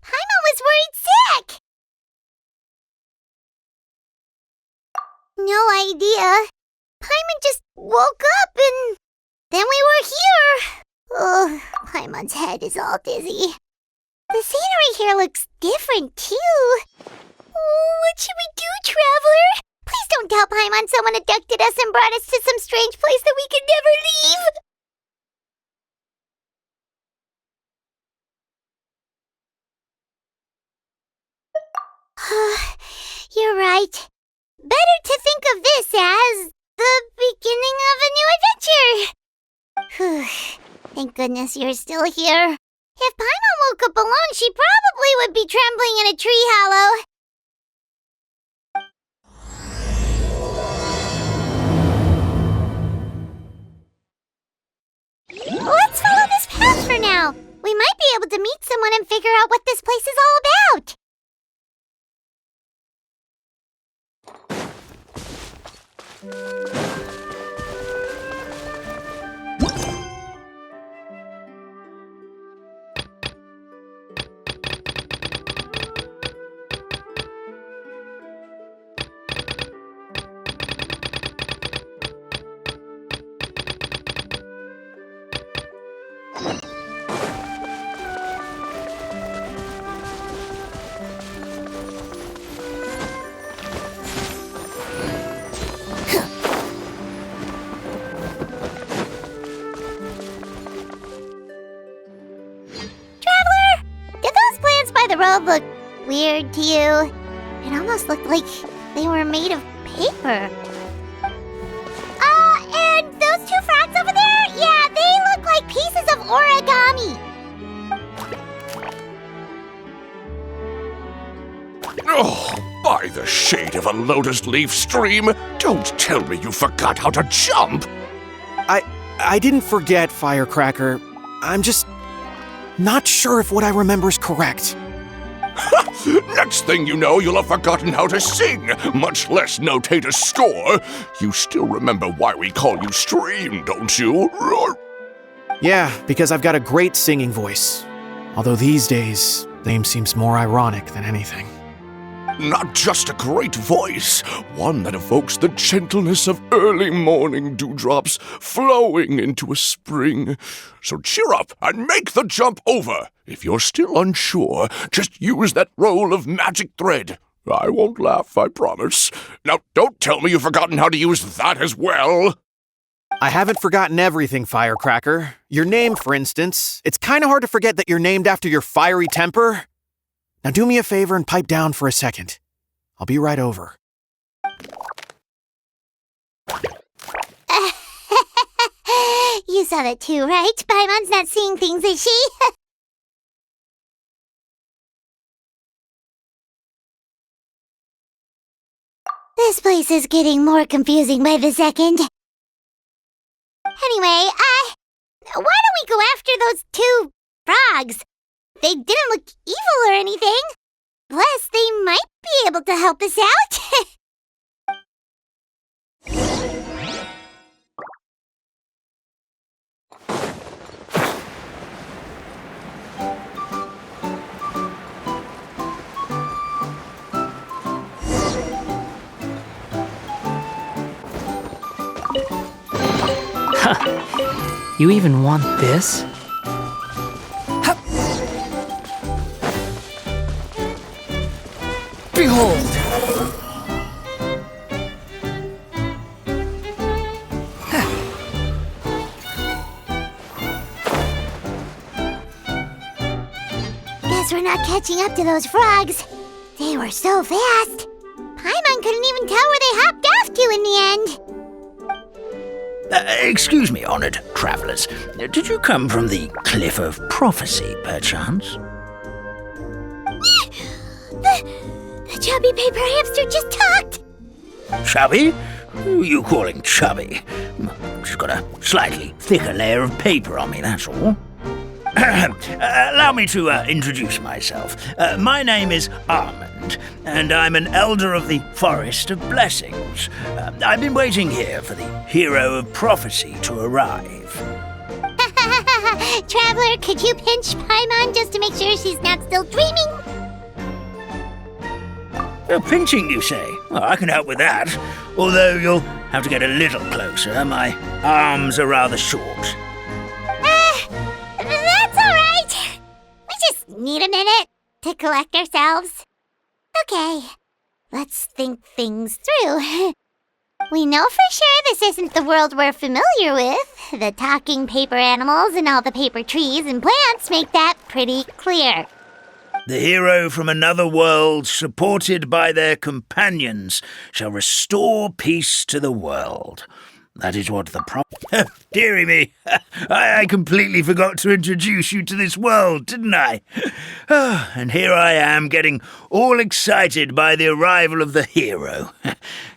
Paimon was worried sick! No idea. Paimon just woke up and then we were here. Ugh, Paimon's head is all dizzy. The scenery here looks different, too. Oh, what should we do, Traveler? Please don't tell Paimon someone abducted us and brought us to some strange place that we could never leave. You're right. Better to think of this as the beginning of a new adventure. Thank goodness you're still here. If Paimon woke up alone, she probably would be trembling in a tree hollow. Let's follow this path for now. We might be able to meet someone and figure out what this place is all about. The road looked weird to you. It almost looked like they were made of paper. And those two frogs over there? Yeah, they look like pieces of origami. Oh, by the shade of a lotus leaf stream, don't tell me you forgot how to jump. I didn't forget, Firecracker. I'm just not sure if what I remember is correct. Next thing you know, you'll have forgotten how to sing, much less notate a score. You still remember why we call you Stream, don't you? Yeah, because I've got a great singing voice. Although these days, the name seems more ironic than anything. Not just a great voice, one that evokes the gentleness of early morning dewdrops flowing into a spring. So cheer up and make the jump over. If you're still unsure, just use that roll of magic thread. I won't laugh, I promise. Now, don't tell me you've forgotten how to use that as well. I haven't forgotten everything, Firecracker. Your name, for instance. It's kind of hard to forget that you're named after your fiery temper. Now do me a favor and pipe down for a second. I'll be right over. You saw that too, right? Paimon's not seeing things, is she? This place is getting more confusing by the second. Anyway, why don't we go after those two frogs? They didn't look evil or anything. Plus, they might be able to help us out. You even want this? Behold! Guess we're not catching up to those frogs. They were so fast. Paimon couldn't even tell where they hopped off to in the end. Excuse me, honored travelers. Did you come from the Cliff of Prophecy, perchance? The chubby paper hamster just talked! Chubby? Who are you calling chubby? Just got a slightly thicker layer of paper on me, that's all. Allow me to introduce myself. My name is Armand, and I'm an elder of the Forest of Blessings. I've been waiting here for the hero of prophecy to arrive. Traveler, could you pinch Paimon just to make sure she's not still dreaming? Pinching, you say? Well, I can help with that. Although you'll have to get a little closer. My arms are rather short. That's alright. We just need a minute to collect ourselves. Okay, let's think things through. We know for sure this isn't the world we're familiar with. The talking paper animals and all the paper trees and plants make that pretty clear. The hero from another world, supported by their companions, shall restore peace to the world. That is what the Dearie me, I completely forgot to introduce you to this world, didn't I? And here I am, getting all excited by the arrival of the hero.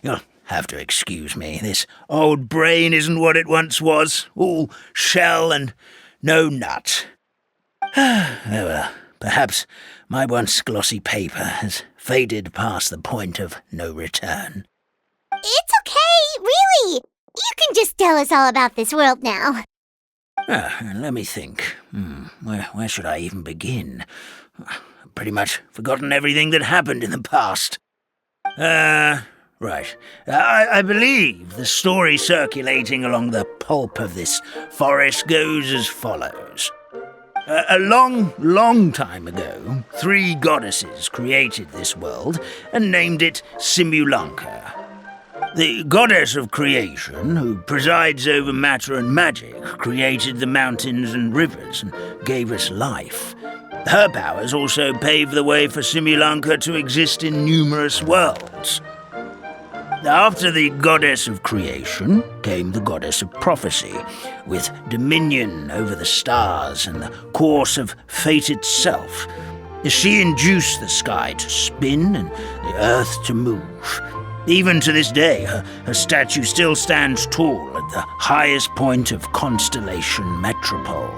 You'll have to excuse me. This old brain isn't what it once was, all shell and no nut. Oh well, perhaps my once glossy paper has faded past the point of no return. It's okay, really. You can just tell us all about this world now. Let me think. Where should I even begin? I've pretty much forgotten everything that happened in the past. Right. I believe the story circulating along the pulp of this forest goes as follows. A long time ago, 3 goddesses created this world and named it Simulanka. The goddess of creation, who presides over matter and magic, created the mountains and rivers and gave us life. Her powers also paved the way for Simulanka to exist in numerous worlds. After the goddess of creation came the goddess of prophecy, with dominion over the stars and the course of fate itself. She induced the sky to spin and the earth to move. Even to this day, her statue still stands tall at the highest point of constellation Metropole.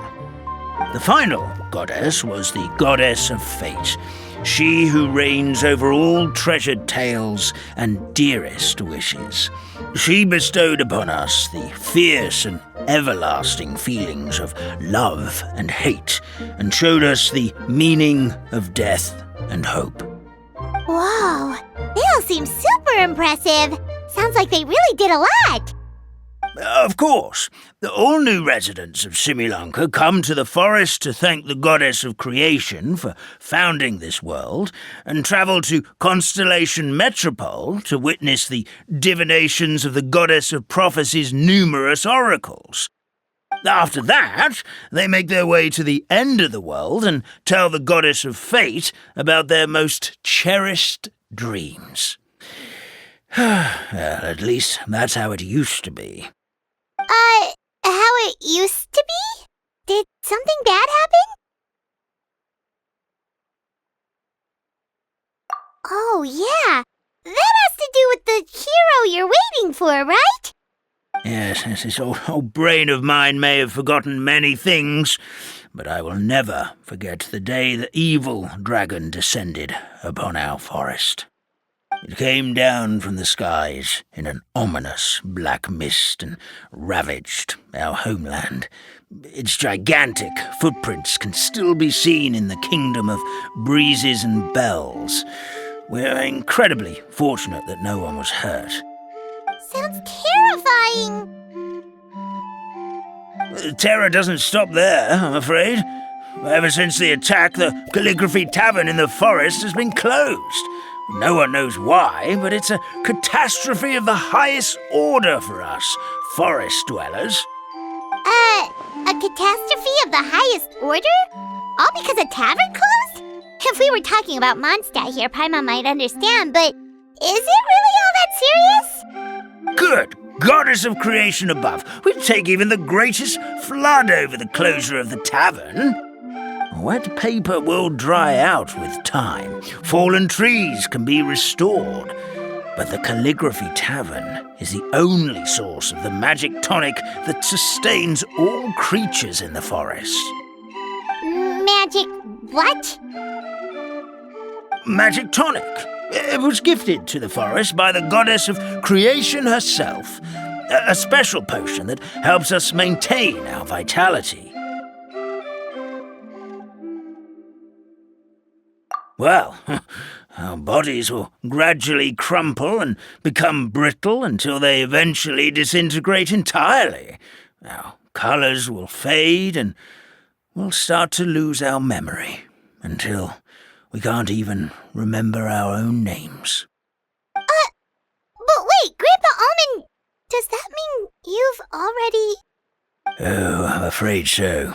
The final goddess was the goddess of fate, she who reigns over all treasured tales and dearest wishes. She bestowed upon us the fierce and everlasting feelings of love and hate, and showed us the meaning of death and hope. Whoa, they all seem super impressive. Sounds like they really did a lot. Of course, all new residents of Simulanka come to the forest to thank the goddess of creation for founding this world, and travel to Constellation Metropole to witness the divinations of the goddess of prophecy's numerous oracles. After that, they make their way to the end of the world and tell the goddess of fate about their most cherished dreams. Well, at least that's how it used to be. How it used to be? Did something bad happen? Oh, yeah. That has to do with the hero you're waiting for, right? Yes, this old brain of mine may have forgotten many things, but I will never forget the day the evil dragon descended upon our forest. It came down from the skies in an ominous black mist and ravaged our homeland. Its gigantic footprints can still be seen in the kingdom of breezes and bells. We're incredibly fortunate that no one was hurt. Sounds terrifying. Terror doesn't stop there, I'm afraid. Ever since the attack, the Calligraphy Tavern in the forest has been closed. No one knows why, but it's a catastrophe of the highest order for us, forest dwellers. A catastrophe of the highest order? All because a tavern closed? If we were talking about Mondstadt here, Paimon might understand, but is it really all that serious? Good goddess of creation above, we'd take even the greatest flood over the closure of the tavern. Wet paper will dry out with time. Fallen trees can be restored. But the Calligraphy Tavern is the only source of the magic tonic that sustains all creatures in the forest. Magic what? Magic tonic. It was gifted to the forest by the goddess of creation herself. A special potion that helps us maintain our vitality. Well, our bodies will gradually crumple and become brittle until they eventually disintegrate entirely. Our colours will fade and we'll start to lose our memory until we can't even remember our own names. But wait, Grandpa Almond, does that mean you've already... Oh, I'm afraid so.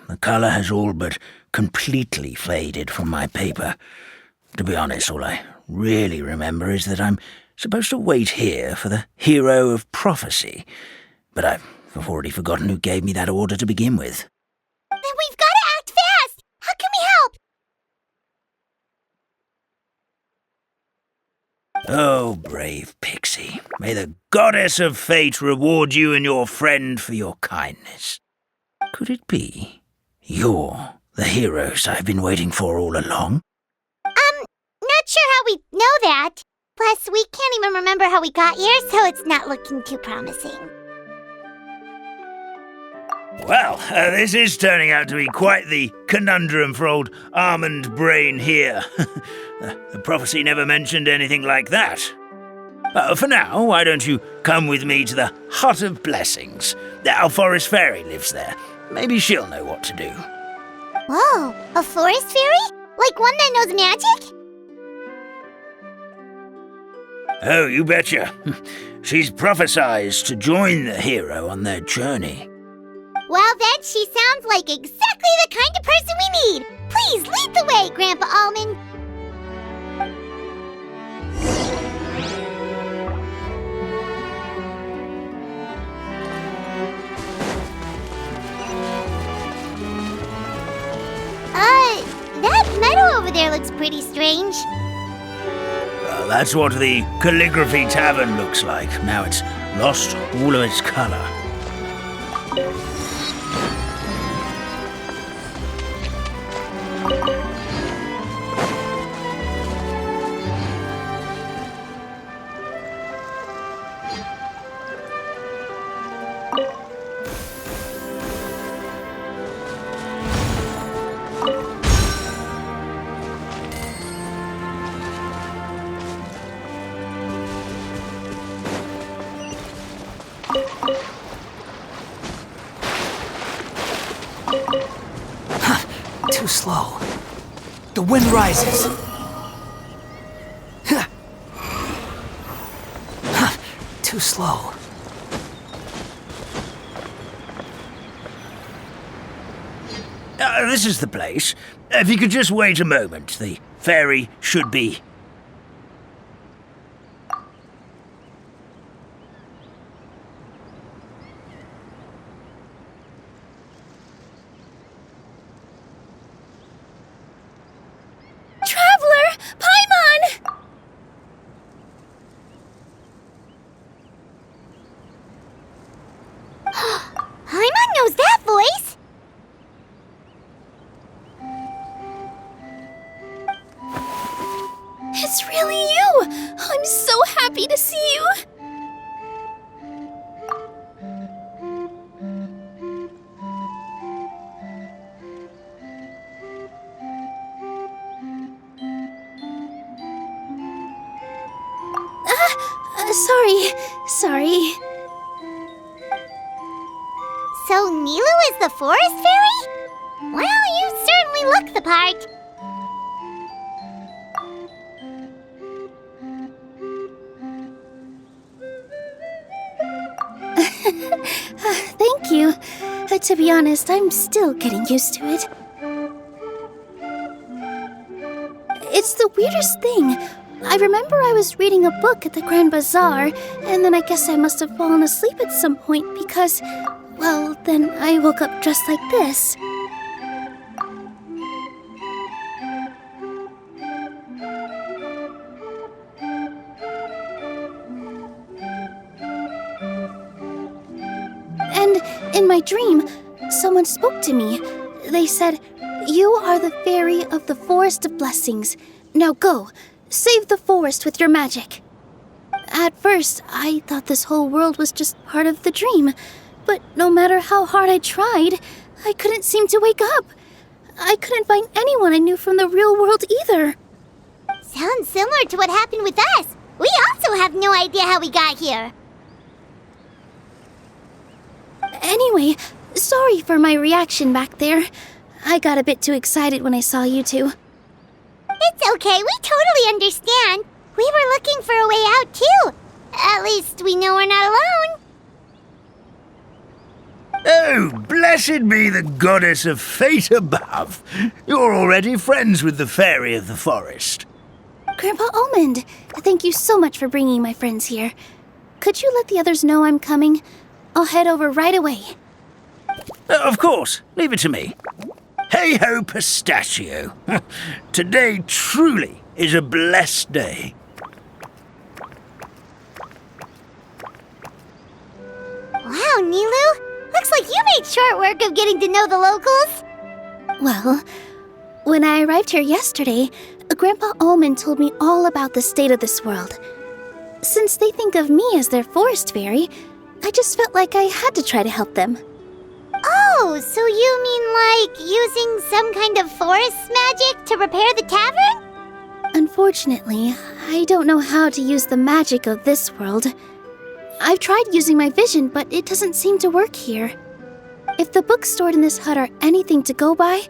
The colour has all but completely faded from my paper. To be honest, all I really remember is that I'm supposed to wait here for the hero of prophecy. But I've already forgotten who gave me that order to begin with. Then we've got to act fast! How can we help? Oh, brave Pixie, may the goddess of fate reward you and your friend for your kindness. Could it be you're the heroes I've been waiting for all along? Not sure how we know that. Plus, we can't even remember how we got here, so it's not looking too promising. Well, this is turning out to be quite the conundrum for old Almond Brain here. The prophecy never mentioned anything like that. For now, why don't you come with me to the Hut of Blessings? Our forest fairy lives there. Maybe she'll know what to do. Whoa, a forest fairy? Like one that knows magic? Oh, you betcha. She's prophesized to join the hero on their journey. Well, then she sounds like exactly the kind of person we need. Please lead the way, Grandpa Almond. That meadow over there looks pretty strange. That's what the Calligraphy Tavern looks like. Now it's lost all of its color. Too slow. The wind rises. Too slow. This is the place. If you could just wait a moment, the fairy should be... Traveler! Paimon! Paimon knows that voice! It's really you! I'm so happy to see you! Sorry. So Nilu is the forest fairy? Well, you certainly look the part. Thank you. To be honest, I'm still getting used to it. It's the weirdest thing. I remember I was reading a book at the Grand Bazaar, and then I guess I must have fallen asleep at some point because, well, then I woke up just like this. And in my dream, someone spoke to me. They said, "You are the fairy of the Forest of Blessings. Now go, save the forest with your magic." At first, I thought this whole world was just part of the dream, but no matter how hard I tried, I couldn't seem to wake up. I couldn't find anyone I knew from the real world either. Sounds similar to what happened with us. We also have no idea how we got here. Anyway, sorry for my reaction back there. I got a bit too excited when I saw you two. It's okay, we totally understand. We were looking for a way out too. At least we know we're not alone. Oh, blessed be the goddess of fate above. You're already friends with the fairy of the forest. Grandpa Almond, thank you so much for bringing my friends here. Could you let the others know I'm coming? I'll head over right away. Of course, leave it to me. Hey-ho, pistachio. Today truly is a blessed day. Wow, Nilu! Looks like you made short work of getting to know the locals. Well, when I arrived here yesterday, Grandpa Almond told me all about the state of this world. Since they think of me as their forest fairy, I just felt like I had to try to help them. Oh, so you mean like using some kind of forest magic to repair the tavern? Unfortunately, I don't know how to use the magic of this world. I've tried using my vision, but it doesn't seem to work here. If the books stored in this hut are anything to go by,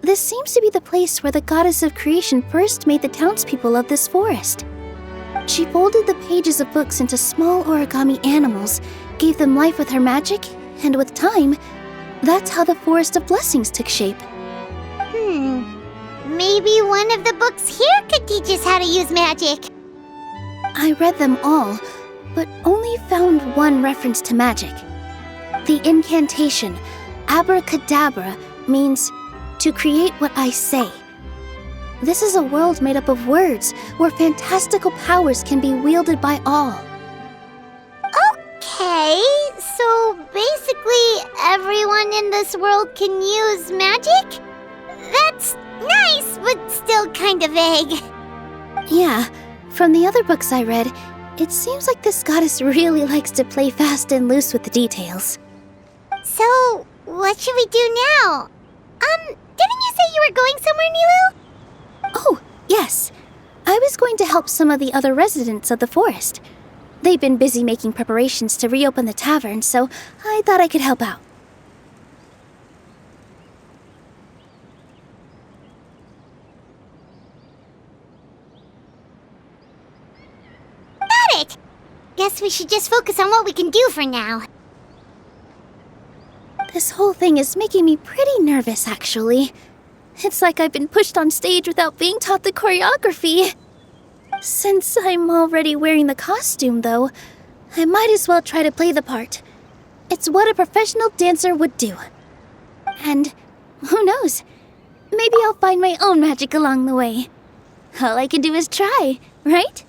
this seems to be the place where the goddess of creation first made the townspeople of this forest. She folded the pages of books into small origami animals, gave them life with her magic, and with time, that's how the Forest of Blessings took shape. Maybe one of the books here could teach us how to use magic. I read them all, but only found one reference to magic. The incantation, abracadabra, means to create what I say. This is a world made up of words, where fantastical powers can be wielded by all. Okay, so basically everyone in this world can use magic? That's nice, but still kind of vague. Yeah, from the other books I read, it seems like this goddess really likes to play fast and loose with the details. So, what should we do now? Didn't you say you were going somewhere, Nilu? Oh, yes. I was going to help some of the other residents of the forest. They've been busy making preparations to reopen the tavern, so I thought I could help out. Got it! Guess we should just focus on what we can do for now. This whole thing is making me pretty nervous, actually. It's like I've been pushed on stage without being taught the choreography. Since I'm already wearing the costume, though, I might as well try to play the part. It's what a professional dancer would do. And who knows? Maybe I'll find my own magic along the way. All I can do is try, right?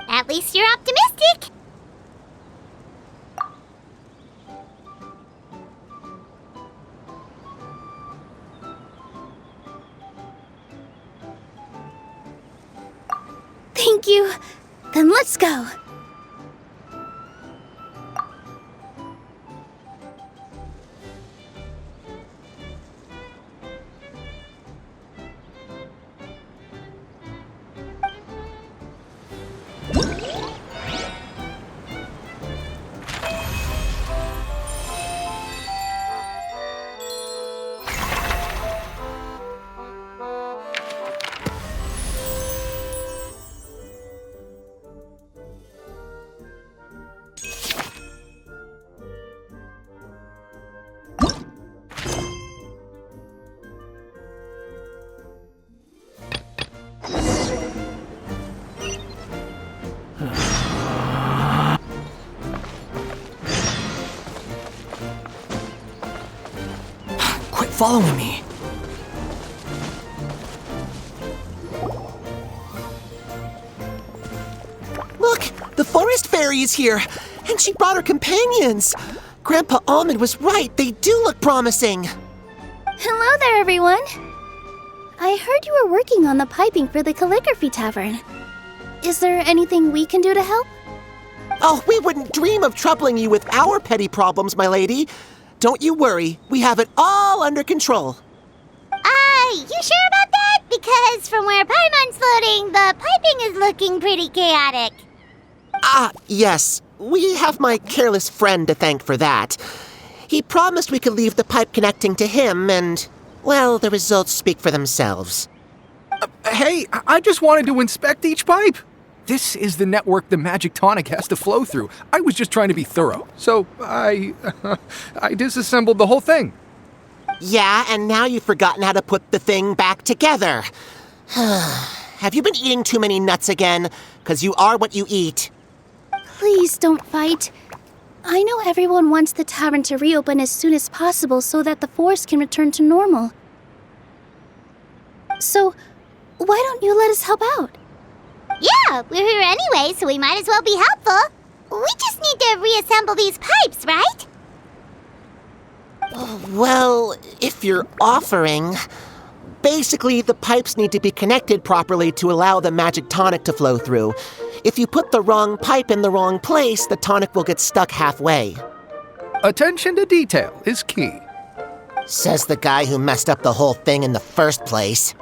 At least you're optimistic. Thank you. Then let's go. Quit following me. Look, the forest fairy is here, and she brought her companions. Grandpa Almond was right, they do look promising. Hello there, everyone. I heard you were working on the piping for the calligraphy tavern. Is there anything we can do to help? Oh, we wouldn't dream of troubling you with our petty problems, my lady. Don't you worry, we have it all under control. You sure about that? Because from where Paimon's floating, the piping is looking pretty chaotic. Yes. We have my careless friend to thank for that. He promised we could leave the pipe connecting to him, and, well, the results speak for themselves. Hey, I just wanted to inspect each pipe. This is the network the magic tonic has to flow through. I was just trying to be thorough, so I disassembled the whole thing. Yeah, and now you've forgotten how to put the thing back together. Have you been eating too many nuts again? 'Cause you are what you eat. Please don't fight. I know everyone wants the tavern to reopen as soon as possible so that the forest can return to normal. So, why don't you let us help out? Yeah, we're here anyway, so we might as well be helpful. We just need to reassemble these pipes, right? Well, if you're offering... Basically, the pipes need to be connected properly to allow the magic tonic to flow through. If you put the wrong pipe in the wrong place, the tonic will get stuck halfway. Attention to detail is key. Says the guy who messed up the whole thing in the first place.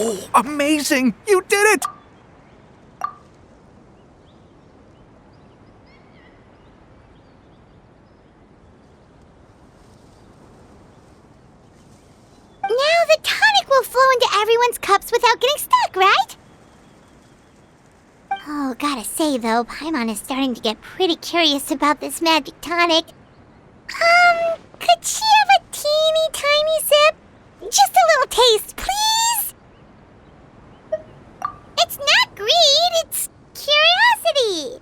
Oh, amazing! You did it! Now the tonic will flow into everyone's cups without getting stuck, right? Oh, gotta say though, Paimon is starting to get pretty curious about this magic tonic. Could she have a teeny tiny sip? Just a little taste, please? It's not greed, it's curiosity.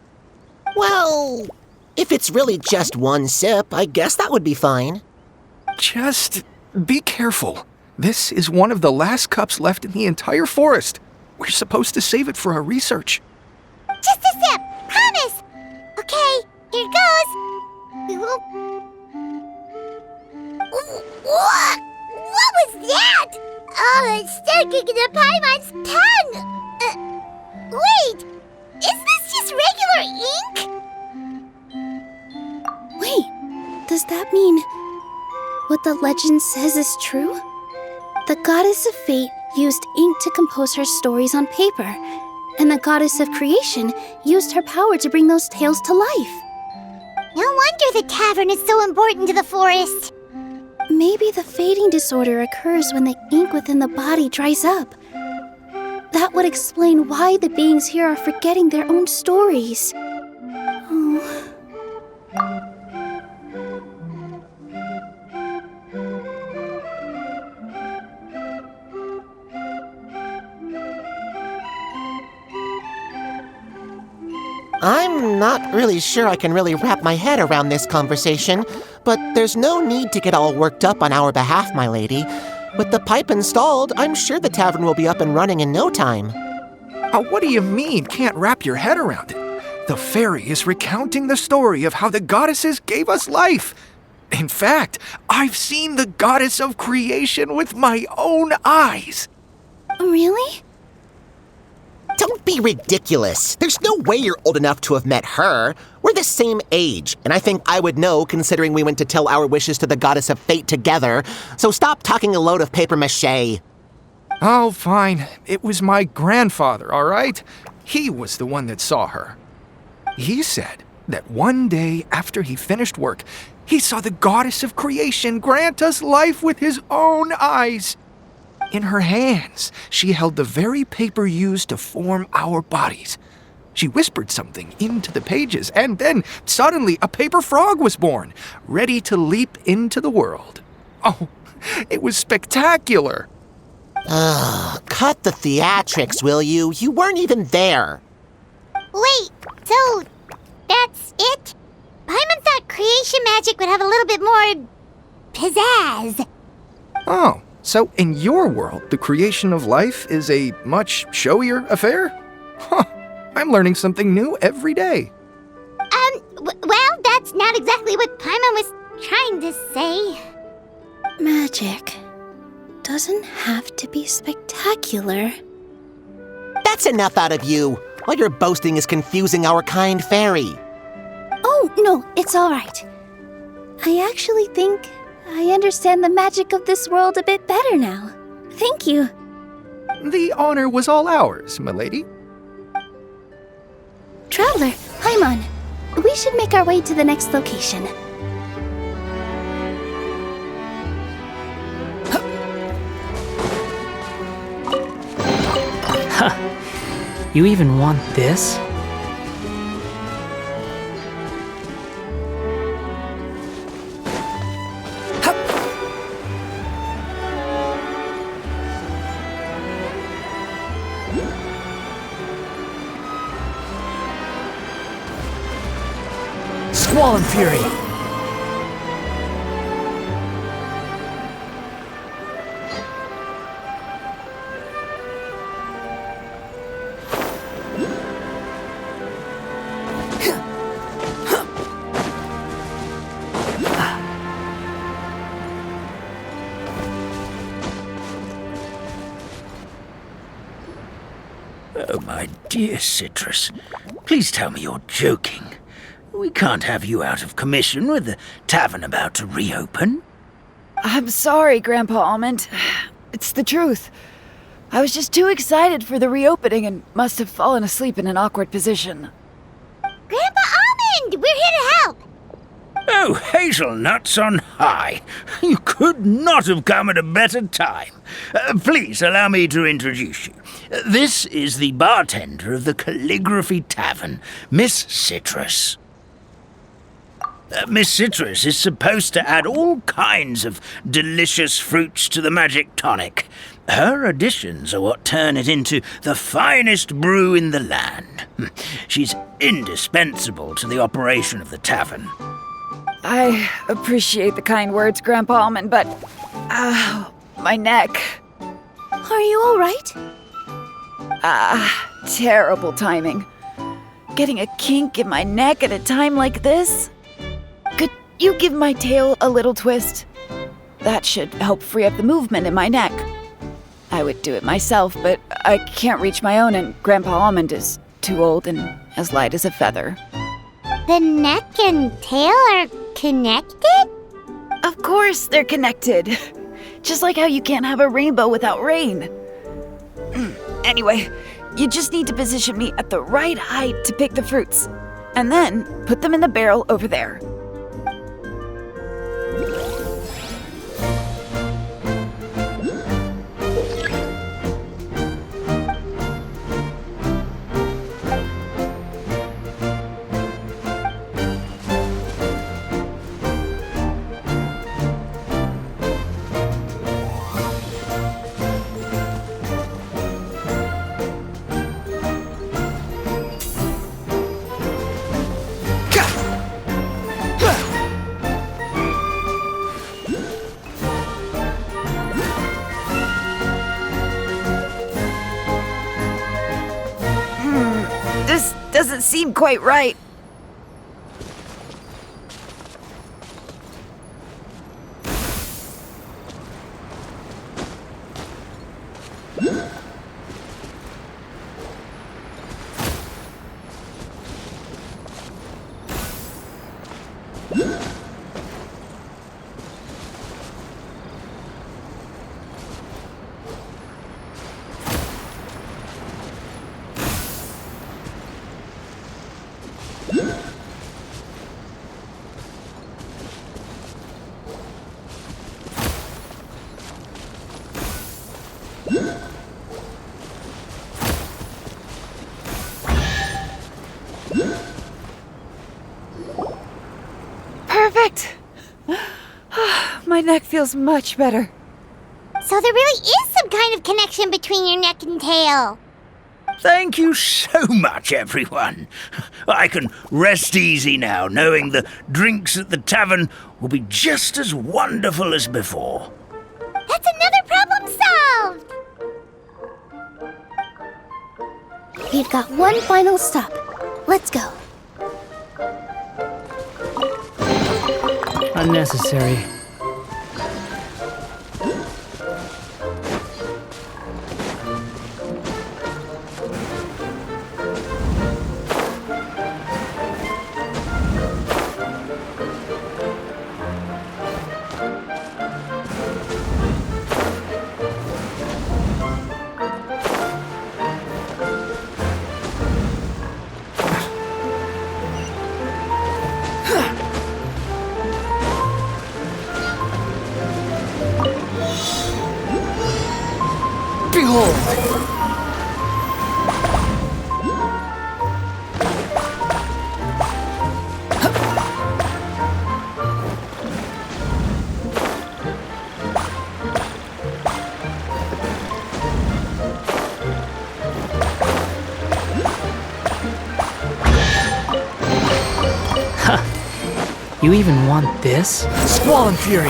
Well, if it's really just one sip, I guess that would be fine. Just be careful. This is one of the last cups left in the entire forest. We're supposed to save it for our research. Just a sip, promise. Okay, here it goes. We will... What was that? Oh, it's sticking to Paimon's tongue. Wait, is this just regular ink? Wait, does that mean what the legend says is true? The goddess of fate used ink to compose her stories on paper, and the goddess of creation used her power to bring those tales to life. No wonder the tavern is so important to the forest. Maybe the fading disorder occurs when the ink within the body dries up. That would explain why the beings here are forgetting their own stories. Oh. I'm not really sure I can really wrap my head around this conversation, but there's no need to get all worked up on our behalf, my lady. With the pipe installed, I'm sure the tavern will be up and running in no time. What do you mean, can't wrap your head around it? The fairy is recounting the story of how the goddesses gave us life. In fact, I've seen the goddess of creation with my own eyes. Really? Don't be ridiculous. There's no way you're old enough to have met her. We're the same age, and I think I would know considering we went to tell our wishes to the goddess of fate together. So stop talking a load of papier-mâché. Oh, fine. It was my grandfather, all right? He was the one that saw her. He said that one day after he finished work, he saw the goddess of creation grant us life with his own eyes. In her hands, she held the very paper used to form our bodies. She whispered something into the pages, and then suddenly a paper frog was born, ready to leap into the world. Oh, it was spectacular. Cut the theatrics, will you? You weren't even there. Wait, so that's it? Paimon thought creation magic would have a little bit more pizzazz. Oh, so in your world, the creation of life is a much showier affair? Huh, I'm learning something new every day. Well, that's not exactly what Paimon was trying to say. Magic doesn't have to be spectacular. That's enough out of you. All your boasting is confusing our kind fairy. Oh, no, it's all right. I actually think I understand the magic of this world a bit better now. Thank you. The honor was all ours, milady. Traveler, Paimon, we should make our way to the next location. You even want this? Squall and Fury! Oh, my dear Citrus, please tell me you're joking. We can't have you out of commission with the tavern about to reopen. I'm sorry, Grandpa Almond. It's the truth. I was just too excited for the reopening and must have fallen asleep in an awkward position. Grandpa Almond, we're here to help. Oh, hazelnuts on high. You could not have come at a better time. Please allow me to introduce you. This is the bartender of the Calligraphy Tavern, Miss Citrus. Miss Citrus is supposed to add all kinds of delicious fruits to the magic tonic. Her additions are what turn it into the finest brew in the land. She's indispensable to the operation of the tavern. I appreciate the kind words, Grandpa Almond, but... my neck. Are you all right? Terrible timing. Getting a kink in my neck at a time like this? Could you give my tail a little twist? That should help free up the movement in my neck. I would do it myself, but I can't reach my own, and Grandpa Almond is too old and as light as a feather. The neck and tail are connected? Of course they're connected. Just like how you can't have a rainbow without rain. Anyway, you just need to position me at the right height to pick the fruits, and then put them in the barrel over there. This doesn't seem quite right. My neck feels much better. So there really is some kind of connection between your neck and tail. Thank you so much, everyone. I can rest easy now, knowing the drinks at the tavern will be just as wonderful as before. That's another problem solved! We've got one final stop. Let's go. Unnecessary. Behold! You even want this? Squall and Fury!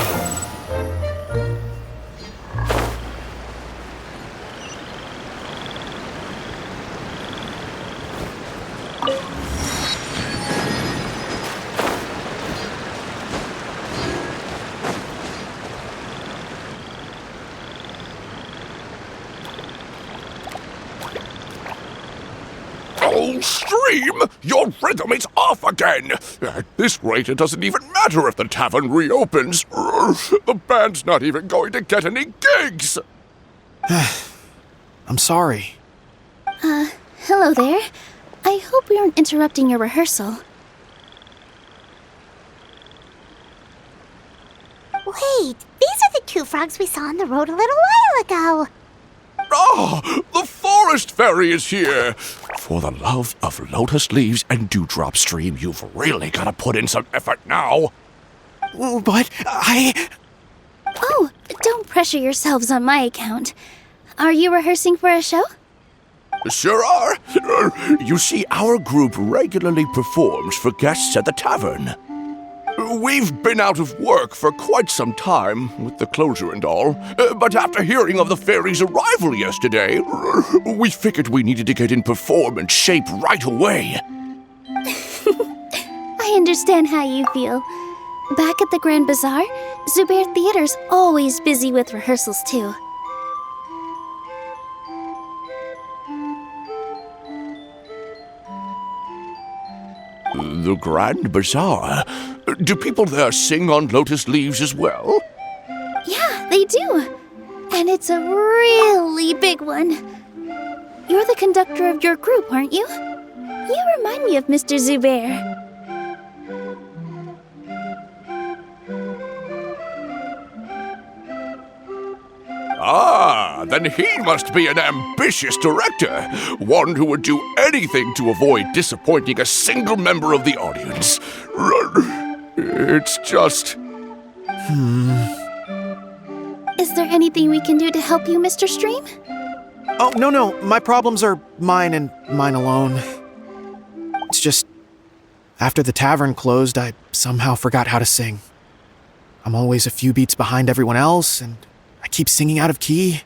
Oh, Stream! Your rhythm is off again! At this rate, it doesn't even matter if the tavern reopens. The band's not even going to get any gigs! I'm sorry. Hello there. I hope we aren't interrupting your rehearsal. Wait, these are the two frogs we saw on the road a little while ago. Ah, the forest fairy is here! For the love of lotus leaves and dewdrop, Stream, you've really got to put in some effort now. But Oh, don't pressure yourselves on my account. Are you rehearsing for a show? Sure are. You see, our group regularly performs for guests at the tavern. We've been out of work for quite some time, with the closure and all, but after hearing of the fairy's arrival yesterday, we figured we needed to get in performance shape right away. I understand how you feel. Back at the Grand Bazaar, Zubair Theater's always busy with rehearsals too. The Grand Bazaar? Do people there sing on lotus leaves as well? Yeah, they do. And it's a really big one. You're the conductor of your group, aren't you? You remind me of Mr. Zubair. Ah, then he must be an ambitious director, one who would do anything to avoid disappointing a single member of the audience. It's just... Is there anything we can do to help you, Mr. Stream? Oh, no. My problems are mine and mine alone. It's just, after the tavern closed, I somehow forgot how to sing. I'm always a few beats behind everyone else, and I keep singing out of key.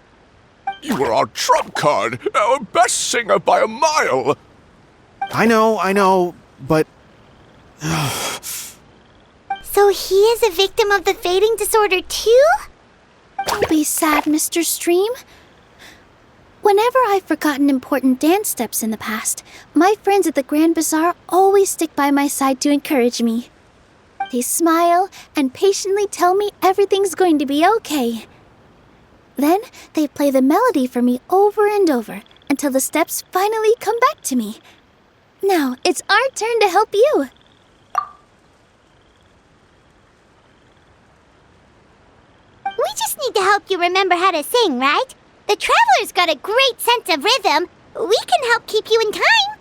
You were our trump card, our best singer by a mile. I know, but... So he is a victim of the fading disorder too? Don't be sad, Mr. Stream. Whenever I've forgotten important dance steps in the past, my friends at the Grand Bazaar always stick by my side to encourage me. They smile and patiently tell me everything's going to be okay. Then they play the melody for me over and over until the steps finally come back to me. Now it's our turn to help you. We just need to help you remember how to sing, right? The Traveler's got a great sense of rhythm. We can help keep you in time.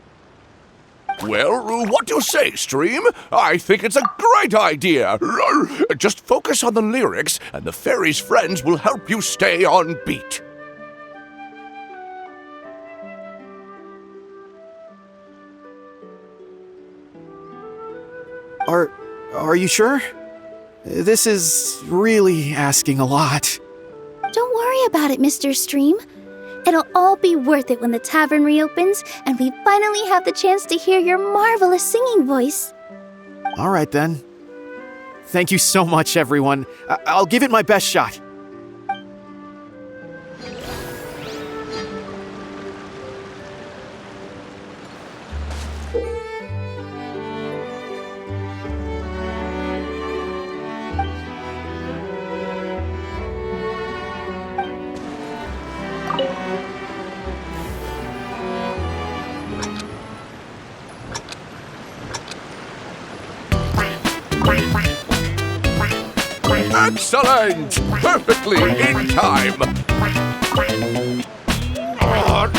Well, what do you say, Stream? I think it's a great idea. Just focus on the lyrics, and the fairy's friends will help you stay on beat. Are you sure? This is really asking a lot. Don't worry about it, Mr. Stream. It'll all be worth it when the tavern reopens and we finally have the chance to hear your marvelous singing voice. All right, then. Thank you so much, everyone. I'll give it my best shot. Excellent! Perfectly in time!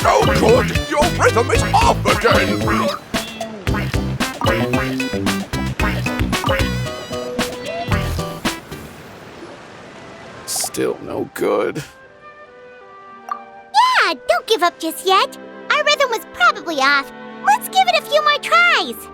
No good! Your rhythm is off again! Still no good. Yeah, don't give up just yet. Our rhythm was probably off. Let's give it a few more tries.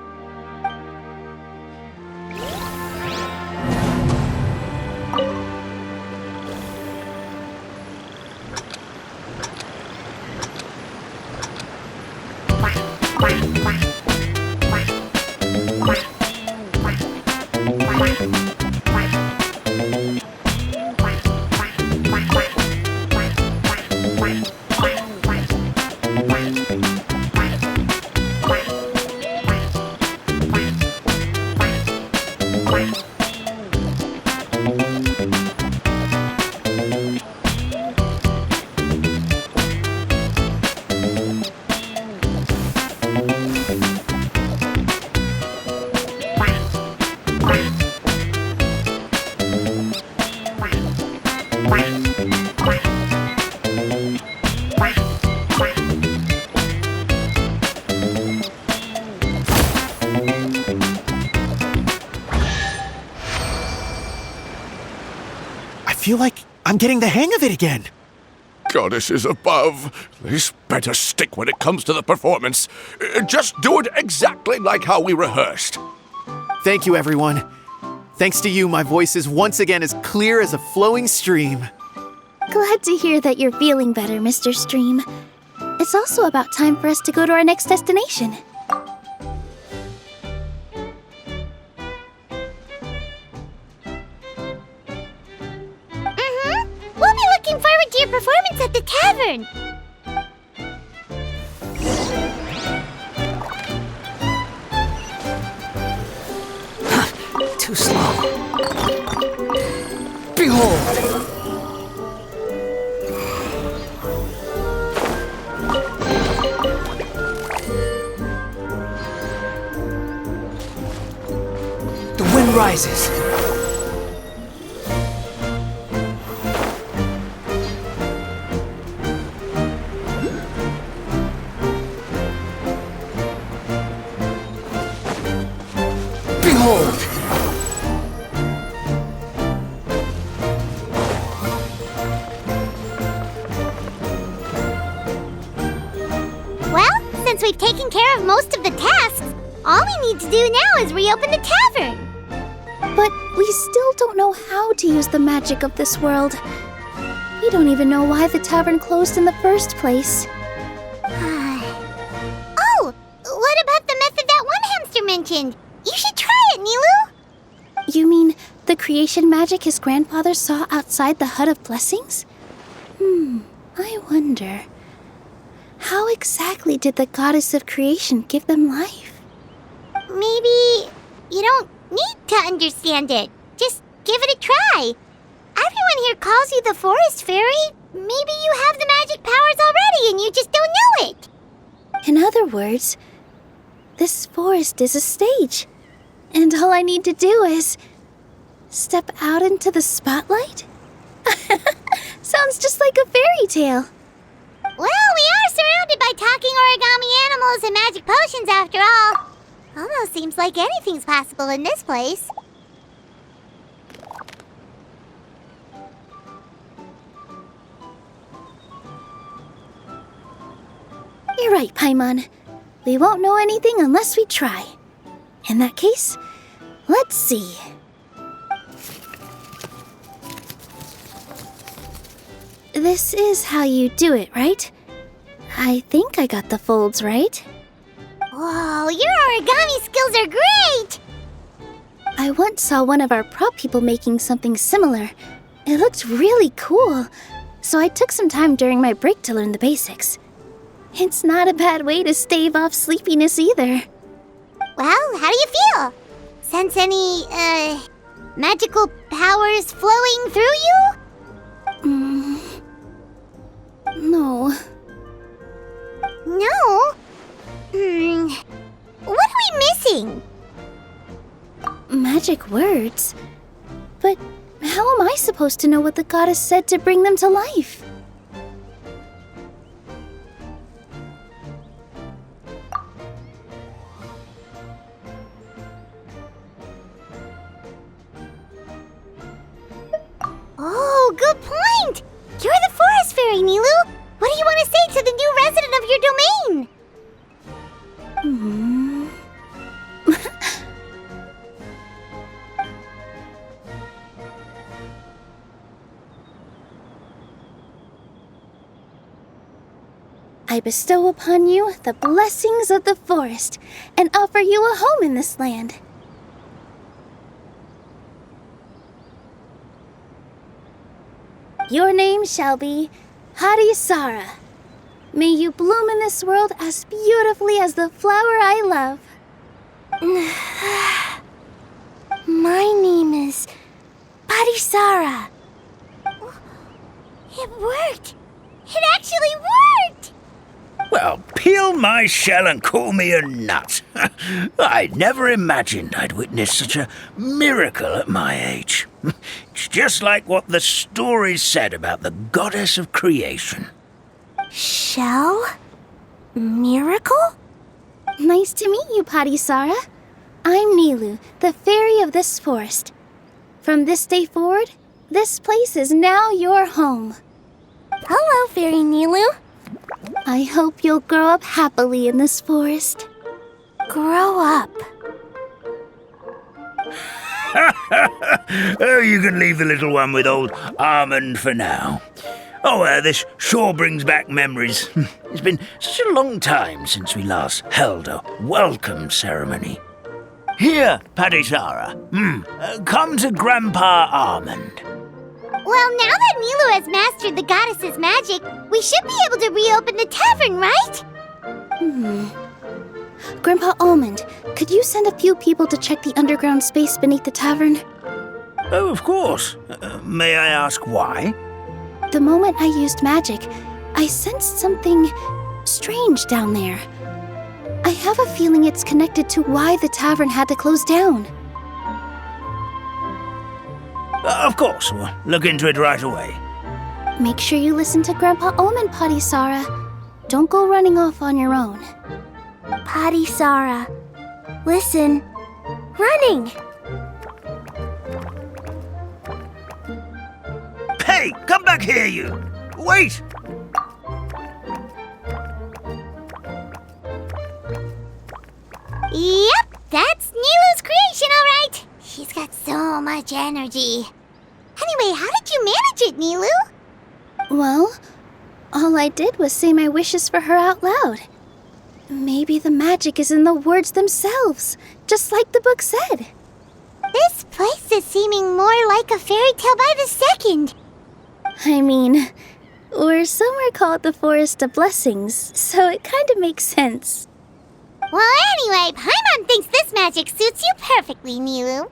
I feel like I'm getting the hang of it again. Goddesses above, this better stick when it comes to the performance. Just do it exactly like how we rehearsed. Thank you, everyone. Thanks to you, my voice is once again as clear as a flowing stream. Glad to hear that you're feeling better, Mr. Stream. It's also about time for us to go to our next destination. We'll be looking forward to your performance at the tavern. Too slow. Behold! The wind rises. Behold! Well, since we've taken care of most of the tasks, all we need to do now is reopen the tavern. But we still don't know how to use the magic of this world. We don't even know why the tavern closed in the first place. Oh, what about the method that one hamster mentioned? You should try it, Nilu. You mean the creation magic his grandfather saw outside the Hut of Blessings? I wonder. How exactly did the goddess of creation give them life? Maybe you don't need to understand it. Just give it a try. Everyone here calls you the Forest Fairy. Maybe you have the magic powers already and you just don't know it. In other words, this forest is a stage. And all I need to do is step out into the spotlight? Sounds just like a fairy tale. Well, we are surrounded by talking origami animals and magic potions after all. Almost seems like anything's possible in this place. You're right, Paimon. We won't know anything unless we try. In that case, let's see. This is how you do it, right? I think I got the folds right. Whoa, your origami skills are great! I once saw one of our prop people making something similar. It looked really cool, so I took some time during my break to learn the basics. It's not a bad way to stave off sleepiness either. Well, how do you feel? Sense any, magical powers flowing through you? No. No? What are we missing? Magic words? But how am I supposed to know what the goddess said to bring them to life? Oh, good point! You're the forest fairy, Nilu! What do you want to say to the new resident of your domain? I bestow upon you the blessings of the forest and offer you a home in this land. Your name shall be Harisara. May you bloom in this world as beautifully as the flower I love. My name is Parisara. It worked! It actually worked! Well, peel my shell and call me a nut. I never imagined I'd witness such a miracle at my age. It's just like what the stories said about the goddess of creation. Shell? Miracle? Nice to meet you, Parisara. I'm Nilu, the fairy of this forest. From this day forward, this place is now your home. Hello, Fairy Nilu. I hope you'll grow up happily in this forest. Grow up. Oh, you can leave the little one with old Almond for now. Oh, this sure brings back memories. It's been such a long time since we last held a welcome ceremony. Here, Parisara. Come to Grandpa Almond. Well, now that Nilu has mastered the goddess's magic, we should be able to reopen the tavern, right? Grandpa Almond, could you send a few people to check the underground space beneath the tavern? Oh, of course. May I ask why? The moment I used magic, I sensed something strange down there. I have a feeling it's connected to why the tavern had to close down. Of course, we'll look into it right away. Make sure you listen to Grandpa Almond, Parisara. Don't go running off on your own. Parisara. Listen. Running! Hey, come back here, you! Wait! Yep, that's Nilu's creation, all right. She's got so much energy. Anyway, how did you manage it, Nilu? Well, all I did was say my wishes for her out loud. Maybe the magic is in the words themselves, just like the book said. This place is seeming more like a fairy tale by the second. I mean, or somewhere called the Forest of Blessings, so it kind of makes sense. Well, anyway, Paimon thinks this magic suits you perfectly, Nilu.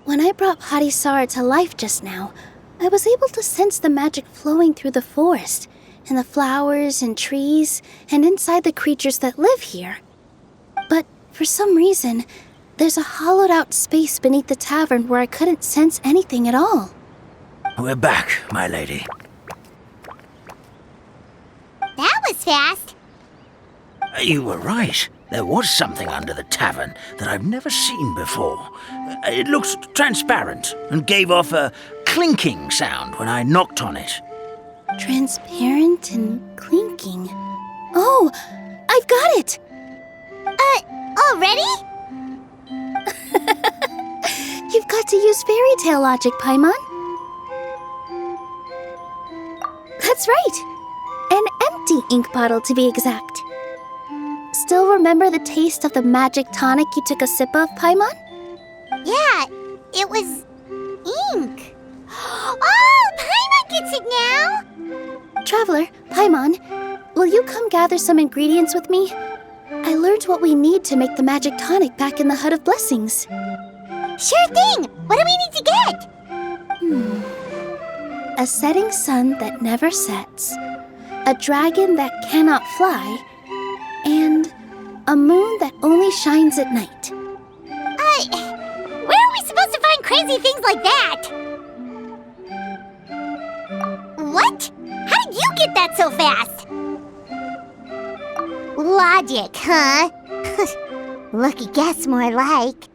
When I brought Harisara to life just now, I was able to sense the magic flowing through the forest, and the flowers and trees, and inside the creatures that live here. But for some reason, there's a hollowed-out space beneath the tavern where I couldn't sense anything at all. We're back, my lady. fast. You were right. There was something under the tavern that I've never seen before. It looked transparent and gave off a clinking sound when I knocked on it. Transparent and clinking. Oh, I've got it! Already? You've got to use fairy tale logic, Paimon. That's right. An empty ink bottle, to be exact. Still remember the taste of the magic tonic you took a sip of, Paimon? Yeah, it was ink. Oh, Paimon gets it now! Traveler, Paimon, will you come gather some ingredients with me? I learned what we need to make the magic tonic back in the Hut of Blessings. Sure thing! What do we need to get? A setting sun that never sets, a dragon that cannot fly, and a moon that only shines at night. Where are we supposed to find crazy things like that? What? How did you get that so fast? Logic, huh? Lucky guess, more like.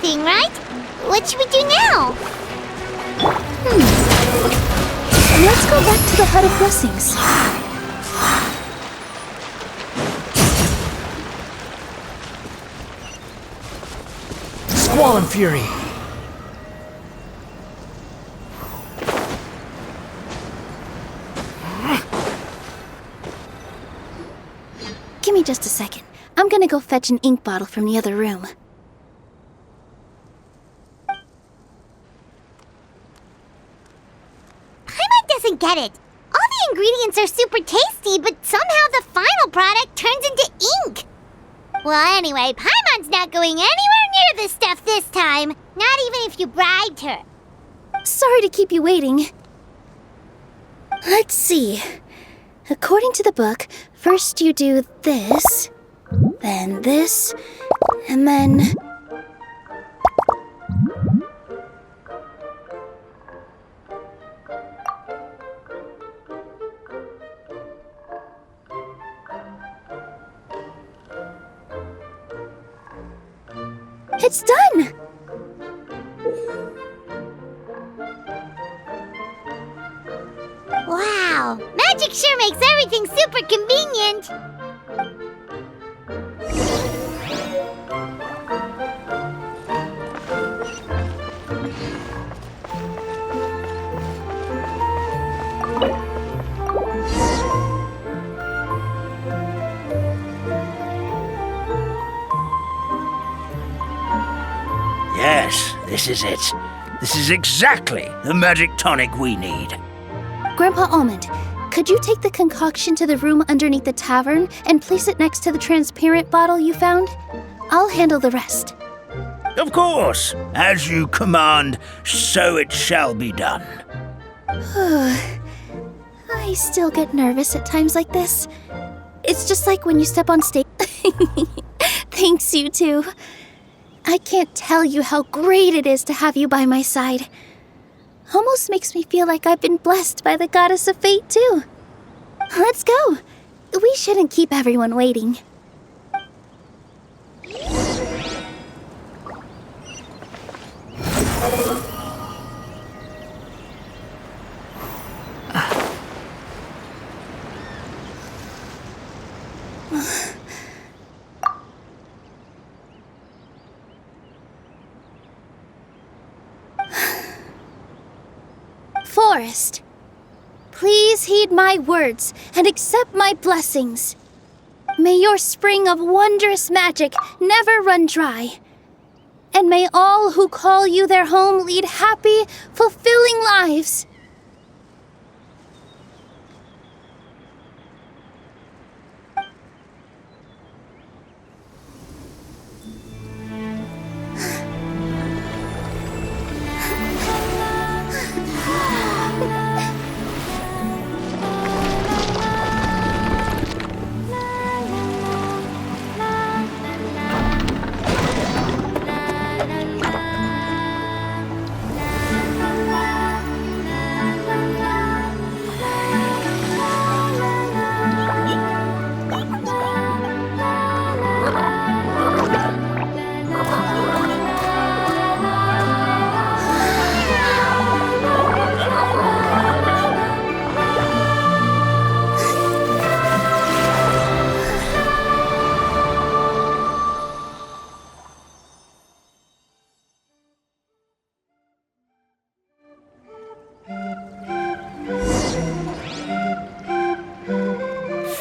everything, right? What should we do now? Let's go back to the Hut of Blessings. Squall and Fury. Give me just a second. I'm gonna go fetch an ink bottle from the other room. Paimon doesn't get it. All the ingredients are super tasty, but somehow the final product turns into ink. Well, anyway, Paimon's not going anywhere near this stuff this time. Not even if you bribed her. Sorry to keep you waiting. Let's see. According to the book, first you do this, then this, and then... It's done! Wow, magic sure makes everything super convenient. Yes, this is it. This is exactly the magic tonic we need. Grandpa Almond, could you take the concoction to the room underneath the tavern and place it next to the transparent bottle you found? I'll handle the rest. Of course. As you command, so it shall be done. I still get nervous at times like this. It's just like when you step on stage. Thanks, you two. I can't tell you how great it is to have you by my side. Almost makes me feel like I've been blessed by the goddess of fate, too. Let's go. We shouldn't keep everyone waiting. Forest, please heed my words and accept my blessings. May your spring of wondrous magic never run dry. And may all who call you their home lead happy, fulfilling lives.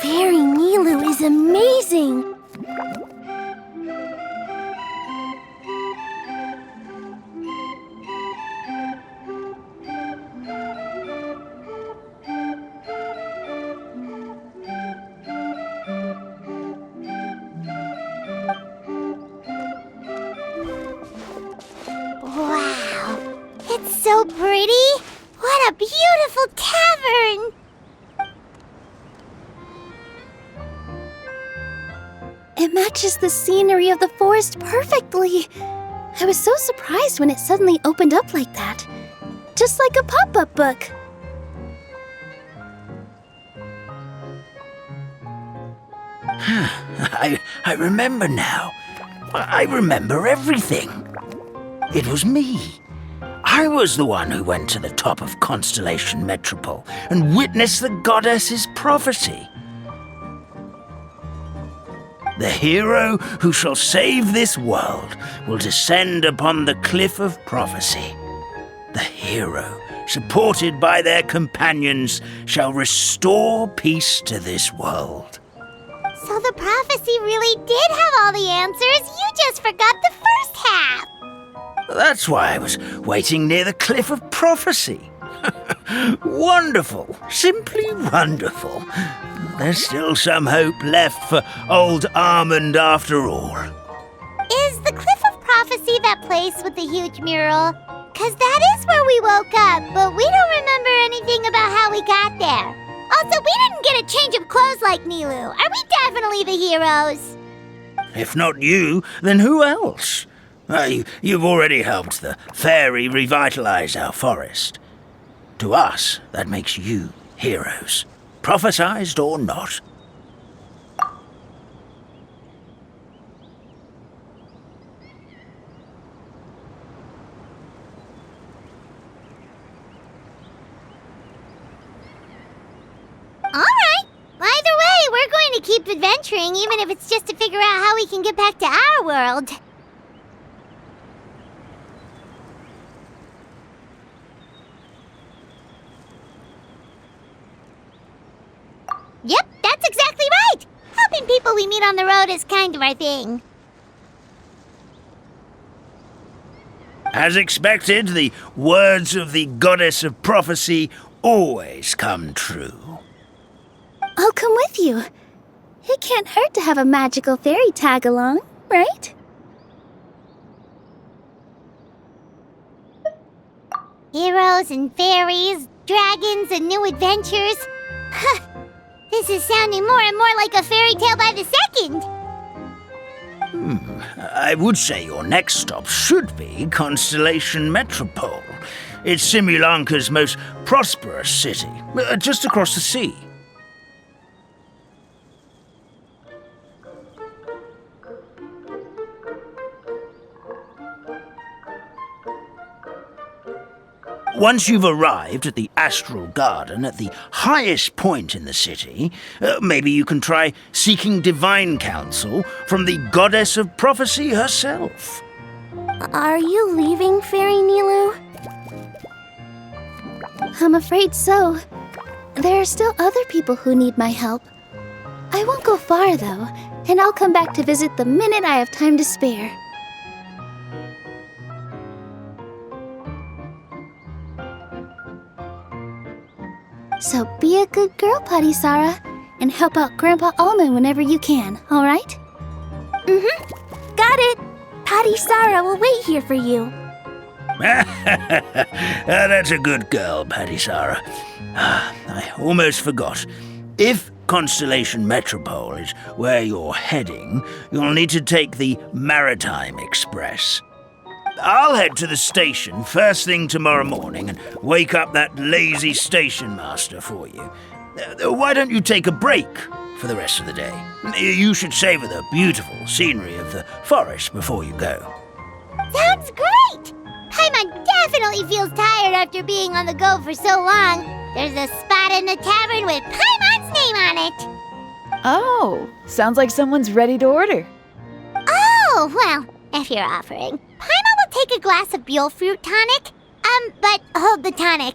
Fairy Nilu is amazing! Wow, it's so pretty. What a beautiful tavern. It matches the scenery of the forest perfectly. I was so surprised when it suddenly opened up like that. Just like a pop-up book. I remember now. I remember everything. It was me. I was the one who went to the top of Constellation Metropole and witnessed the goddess's prophecy. The hero who shall save this world will descend upon the cliff of prophecy. The hero, supported by their companions, shall restore peace to this world. So the prophecy really did have all the answers. You just forgot the first half. That's why I was waiting near the cliff of prophecy. Wonderful. Simply wonderful. There's still some hope left for old Armand after all. Is the Cliff of Prophecy that place with the huge mural? 'Cause that is where we woke up, but we don't remember anything about how we got there. Also, we didn't get a change of clothes like Nilu. Are we definitely the heroes? If not you, then who else? You've already helped the fairy revitalize our forest. To us, that makes you heroes, prophesized or not. Alright. Either way, we're going to keep adventuring, even if it's just to figure out how we can get back to our world. Yep, that's exactly right! Helping people we meet on the road is kind of our thing. As expected, the words of the goddess of prophecy always come true. I'll come with you. It can't hurt to have a magical fairy tag along, right? Heroes and fairies, dragons and new adventures. This is sounding more and more like a fairy tale by the second. I would say your next stop should be Constellation Metropole. It's Simulanka's most prosperous city, just across the sea. Once you've arrived at the Astral Garden at the highest point in the city, maybe you can try seeking divine counsel from the goddess of prophecy herself. Are you leaving, Fairy Nilu? I'm afraid so. There are still other people who need my help. I won't go far, though, and I'll come back to visit the minute I have time to spare. So be a good girl, Patisara, and help out Grandpa Almond whenever you can, all right? Got it! Patisara will wait here for you. That's a good girl, Patisara. I almost forgot. If Constellation Metropole is where you're heading, you'll need to take the Maritime Express. I'll head to the station first thing tomorrow morning and wake up that lazy station master for you. Why don't you take a break for the rest of the day? You should savor the beautiful scenery of the forest before you go. Sounds great! Paimon definitely feels tired after being on the go for so long. There's a spot in the tavern with Paimon's name on it. Oh, sounds like someone's ready to order. Oh, well, if you're offering. Paimon will take a glass of Buell fruit tonic. But hold the tonic.